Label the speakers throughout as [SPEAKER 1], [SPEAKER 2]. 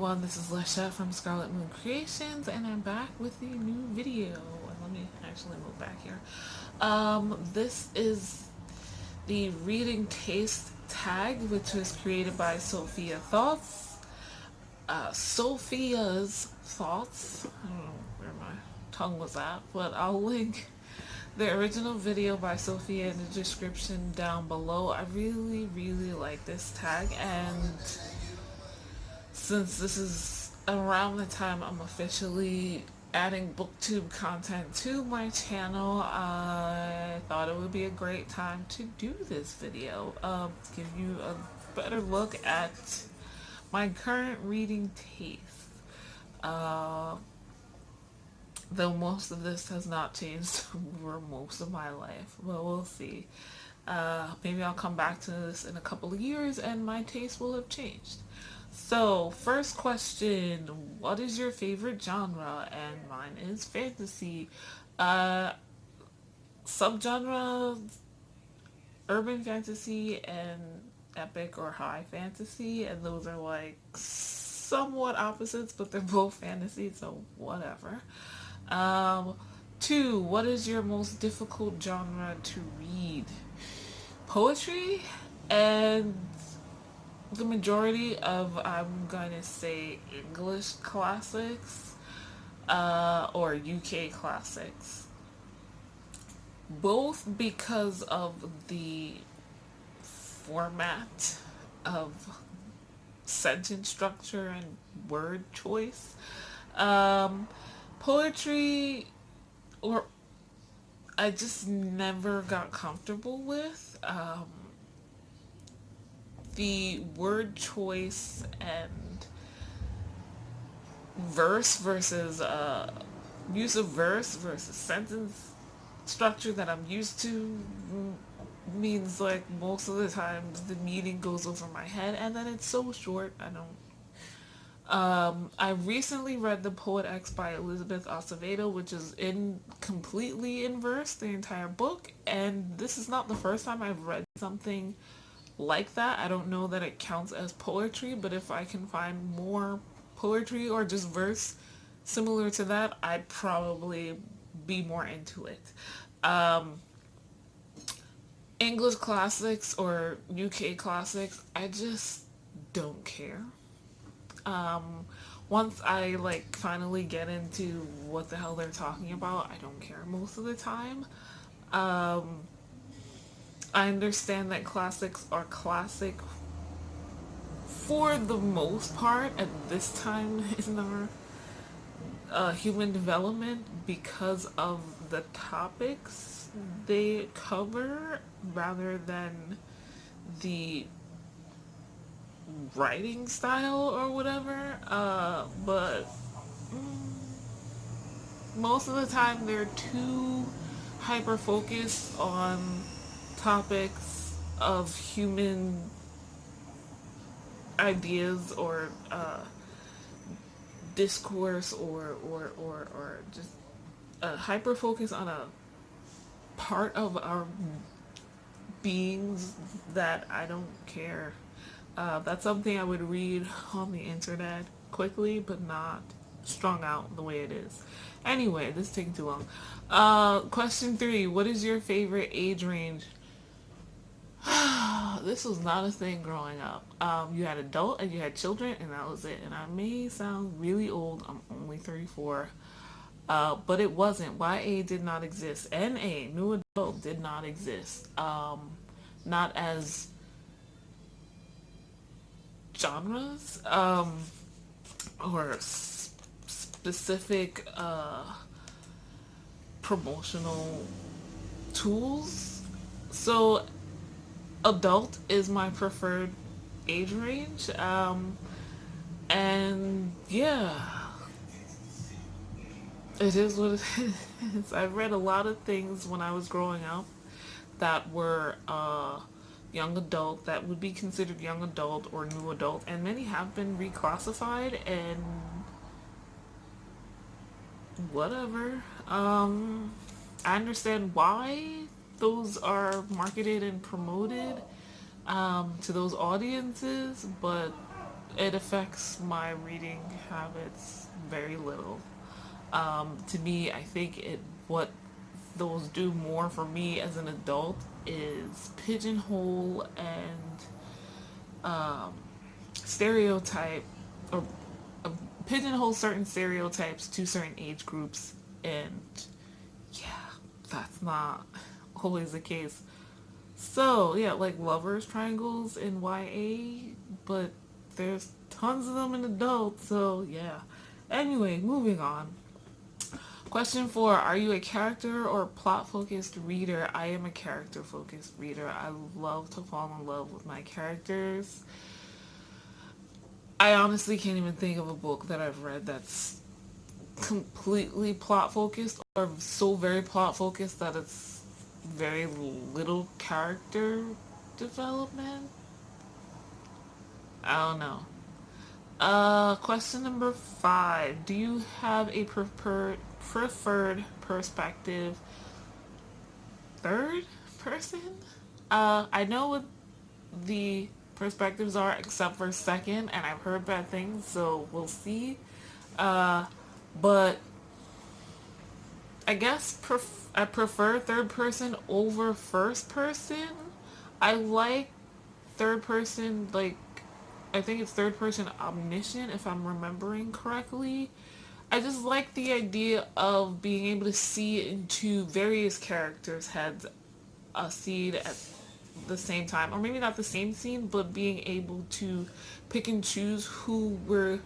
[SPEAKER 1] everyone, this is Lesha from Scarlet Moon Creations, and I'm back with a new video. And let me actually move back here. This is the reading taste tag, which was created by Sophia Thoughts. Sophia's Thoughts. I don't know where my tongue was at, but I'll link the original video by Sophia in the description down below. I really like this tag, and since this is around the time I'm officially adding booktube content to my channel, I thought it would be a great time to do this video. Give you a better look at my current reading taste. Though most of this has not changed over most of my life, but we'll see. Maybe I'll come back to this in a couple of years and my taste will have changed. So, first question, what is your favorite genre? And mine is fantasy. Subgenre, urban fantasy and epic or high fantasy, and those are like somewhat opposites, but they're both fantasy, so whatever. Two, what is your most difficult genre to read? Poetry, and the majority of, I'm gonna say, English classics or UK classics. Both because of the format of sentence structure and word choice. Poetry, or I just never got comfortable with. The word choice and verse versus use of verse versus sentence structure that I'm used to means like most of the time the meaning goes over my head, and then it's so short I don't. I recently read The Poet X by Elizabeth Acevedo, which is completely in verse, the entire book, and this is not the first time I've read something like that. I don't know that it counts as poetry, but if I can find more poetry or just verse similar to that, I'd probably be more into it. English classics or UK classics, I just don't care. Once I like finally get into what the hell they're talking about, I don't care most of the time. I understand that classics are classic for the most part at this time in our human development because of the topics they cover rather than the writing style or whatever. But most of the time they're too hyper focused on topics of human ideas or discourse or just hyper focus on a part of our beings that I don't care. That's something I would read on the internet quickly, but not strung out the way it is. Anyway, this is taking too long. Question 3, what is your favorite age range? This was not a thing growing up. You had adult and you had children, and that was it. And I may sound really old. I'm only 34. But it wasn't. YA did not exist. NA, new adult, did not exist. Not as genres or specific promotional tools. So adult is my preferred age range. And yeah, it is what it is. I read a lot of things when I was growing up that were young adult, that would be considered young adult or new adult, and many have been reclassified and whatever. I understand why those are marketed and promoted to those audiences, but it affects my reading habits very little. To me, I think what those do more for me as an adult is pigeonhole and stereotype or uh, pigeonhole certain stereotypes to certain age groups, and yeah, that's not always the case. So yeah, like lovers triangles in YA, but there's tons of them in adults. So yeah. Anyway, moving on. Question 4. Are you a character or plot focused reader? I am a character focused reader. I love to fall in love with my characters. I honestly can't even think of a book that I've read that's completely plot focused or so very plot focused that it's very little character development. I don't know. Question number 5. Do you have a preferred perspective? Third person? I know what the perspectives are except for second, and I've heard bad things, so we'll see. Uh, but I guess I prefer third person over first person. I like third person, like, I think it's third person omniscient, if I'm remembering correctly. I just like the idea of being able to see into various characters' heads a scene at the same time, or maybe not the same scene, but being able to pick and choose who we're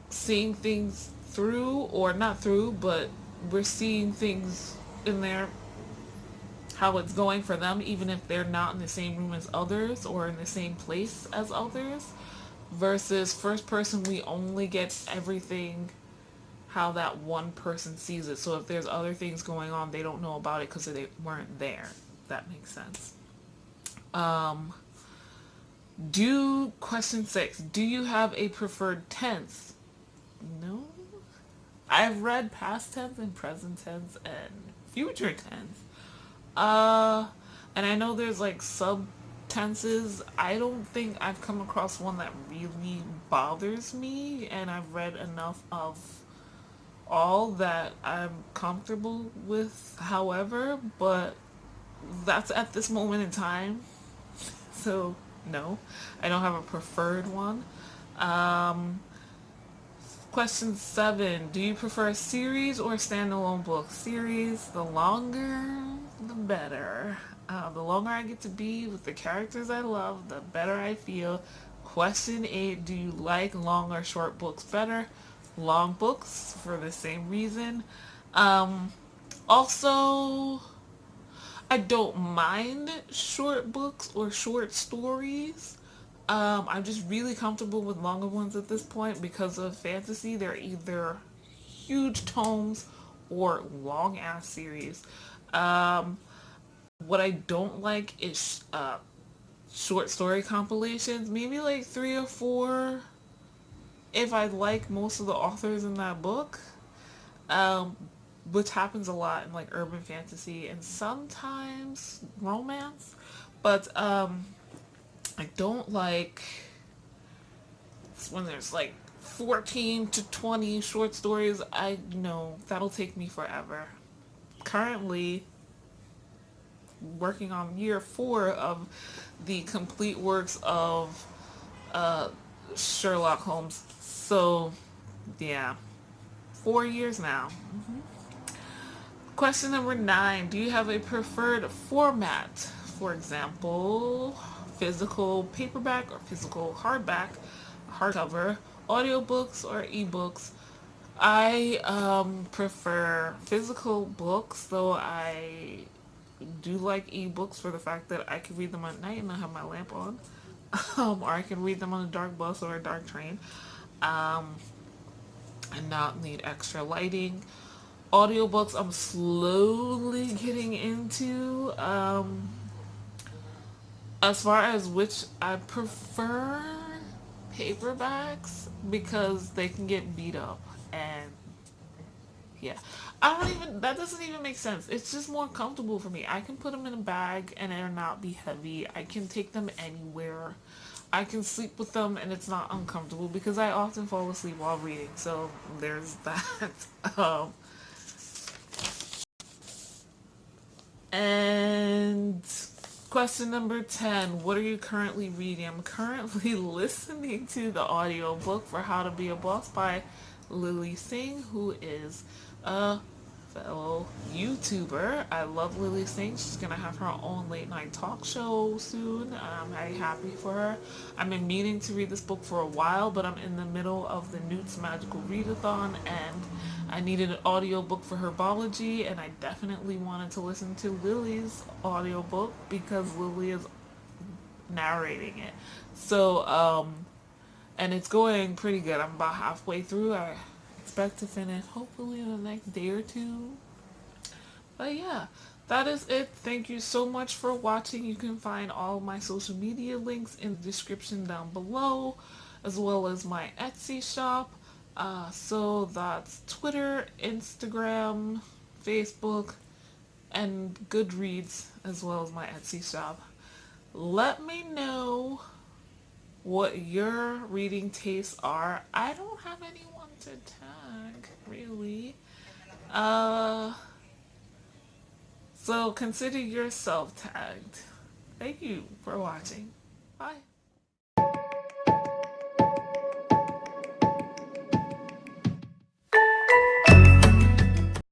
[SPEAKER 1] seeing things through, or not through, but we're seeing things in there, how it's going for them, even if they're not in the same room as others or in the same place as others. Versus first person, we only get everything how that one person sees it. So if there's other things going on, they don't know about it because they weren't there. That makes sense. Um, question 6. Do you have a preferred tense? No. I've read past tense and present tense and future tense. Uh, and I know there's like sub tenses. I don't think I've come across one that really bothers me, and I've read enough of all that I'm comfortable with. However, but that's at this moment in time. So no, I don't have a preferred one. Um, Question 7. Do you prefer a series or a standalone book? Series, the longer, the better. The longer I get to be with the characters I love, the better I feel. Question 8. Do you like long or short books better? Long books for the same reason. Um, Also, I don't mind short books or short stories. I'm just really comfortable with longer ones at this point because of fantasy. They're either huge tomes or long ass series. Um, what I don't like is short story compilations, maybe like 3 or 4 if I like most of the authors in that book. Um, which happens a lot in like urban fantasy and sometimes romance. But I don't like when there's like 14 to 20 short stories. I know that'll take me forever. Currently working on year 4 of the complete works of uh, Sherlock Holmes. So yeah, 4 years now. Question number 9. Do you have a preferred format? For example, physical paperback or physical hardback, hardcover, audiobooks or ebooks. I prefer physical books, though I do like ebooks for the fact that I can read them at night and I have my lamp on. Or I can read them on a dark bus or a dark train um, and not need extra lighting. Audiobooks I'm slowly getting into. As far as which I prefer, paperbacks because they can get beat up and yeah. I don't even, that doesn't even make sense. It's just more comfortable for me. I can put them in a bag and they're not be heavy. I can take them anywhere. I can sleep with them and it's not uncomfortable because I often fall asleep while reading. So there's that. um, and question number 10, what are you currently reading? I'm currently listening to the audiobook for How to Be a Boss by Lily Singh, who is a fellow YouTuber. I love Lily Singh. She's gonna have her own late night talk show soon. I'm very happy for her. I've been meaning to read this book for a while, but I'm in the middle of the Newt's Magical Readathon, and I needed an audiobook for Herbology, and I definitely wanted to listen to Lily's audiobook because Lily is narrating it. So, and it's going pretty good. I'm about halfway through. I expect to finish hopefully in the next day or two. But yeah, that is it. Thank you so much for watching. You can find all my social media links in the description down below, as well as my Etsy shop. So that's Twitter, Instagram, Facebook, and Goodreads, as well as my Etsy shop. Let me know what your reading tastes are. I don't have anyone to tag, really. Uh, so consider yourself tagged. Thank you for watching. Bye.